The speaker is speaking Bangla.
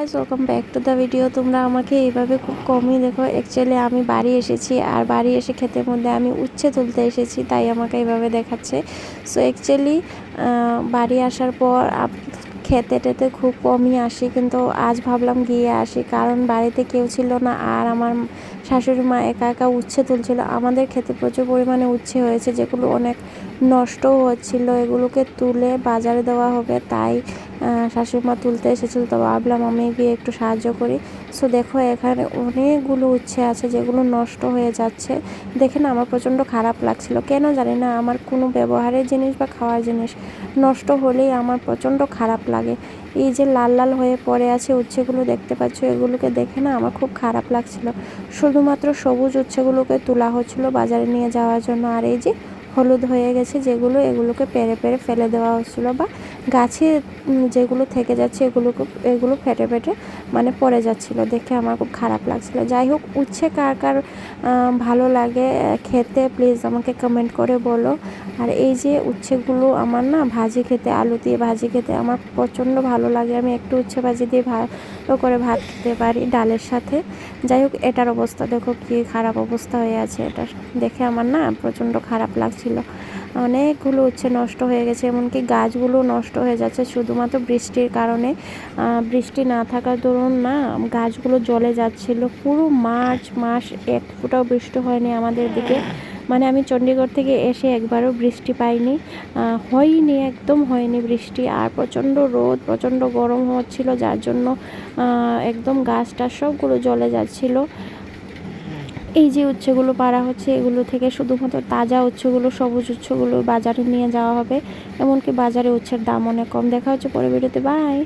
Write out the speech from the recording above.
Guys, welcome back to the video. তোমরা আমাকে এইভাবে খুব কমই দেখো। অ্যাকচুয়ালি আমি বাড়ি এসেছি, আর বাড়ি এসে ক্ষেতের মধ্যে আমি উচ্ছে তুলতে এসেছি, তাই আমাকে এইভাবে দেখাচ্ছে। সো অ্যাকচুয়ালি বাড়ি আসার পর খেতে টেতে খুব কমই আসি, কিন্তু আজ ভাবলাম গিয়ে আসি, কারণ বাড়িতে কেউ ছিল না, আর আমার শাশুড়ি মা একা একা উচ্ছে তুলছিল। আমাদের খেতে প্রচুর পরিমাণে উচ্ছে হয়েছে, যেগুলো অনেক নষ্টও হচ্ছিল। এগুলোকে তুলে বাজারে দেওয়া হবে, তাই শাশুড়ি মা তুলতে এসেছিল। তো ভাবলাম আমি গিয়ে একটু সাহায্য করি। সো দেখো, এখানে অনেকগুলো উচ্ছে আছে যেগুলো নষ্ট হয়ে যাচ্ছে। দেখে না আমার প্রচণ্ড খারাপ লাগছিল। কেন জানি না, আমার কোনো ব্যবহারের জিনিস বা খাওয়ার জিনিস নষ্ট হলেই আমার প্রচণ্ড খারাপ লাগে। এই যে লাল লাল হয়ে পড়ে আছে উচ্ছেগুলো দেখতে পাচ্ছ, এগুলোকে দেখে না আমার খুব খারাপ লাগছিল। শুধুমাত্র সবুজ উচ্ছেগুলোকে তোলা হচ্ছিল বাজারে নিয়ে যাওয়ার জন্য, আর এই যে হলুদ হয়ে গেছে যেগুলো, এগুলোকে পেরে পেরে ফেলে দেওয়া হচ্ছিলো, বা গাছে যেগুলো থেকে যাচ্ছে এগুলো ফেটে ফেটে মানে পড়ে যাচ্ছিল। দেখে আমার খুব খারাপ লাগছিল। যাই হোক, উচ্ছে কার কার ভালো লাগে খেতে প্লিজ আমাকে কমেন্ট করে বলো। আর এই যে উচ্ছেগুলো আমার না ভাজি খেতে, আলু দিয়ে ভাজি খেতে আমার প্রচণ্ড ভালো লাগে। আমি একটু উচ্ছে ভাজি দিয়ে ভালো করে ভাত খেতে পারি ডালের সাথে। যাই হোক, এটার অবস্থা দেখো কি খারাপ অবস্থা হয়ে আছে। এটা দেখে আমার না প্রচণ্ড খারাপ লাগছিল। অনেকগুলো উচ্ছে নষ্ট হয়ে গেছে, এমনকি গাছগুলো নষ্ট হয়ে যাচ্ছে শুধুমাত্র বৃষ্টির কারণে। বৃষ্টি না থাকার দরুন না গাছগুলো জ্বলে যাচ্ছিল। পুরো মার্চ মাস এক ফোঁটাও বৃষ্টি হয়নি আমাদের দিকে। মানে আমি চণ্ডীগড় থেকে এসে একবারও বৃষ্টি পাইনি, হয়নি, একদম হয়নি বৃষ্টি। আর প্রচণ্ড রোদ, প্রচণ্ড গরম হচ্ছিল, যার জন্য একদম গাছটা সবগুলো জ্বলে যাচ্ছিল। এই যে উচ্ছেগুলো পাড়া হচ্ছে, এগুলো থেকে শুধুমাত্র তাজা উচ্ছেগুলো, সবুজ উচ্ছেগুলো বাজারে নিয়ে যাওয়া হবে। এমনকি বাজারে উচ্ছের দাম অনেক কম। দেখা হচ্ছে পরের ভিডিওতে। বাই।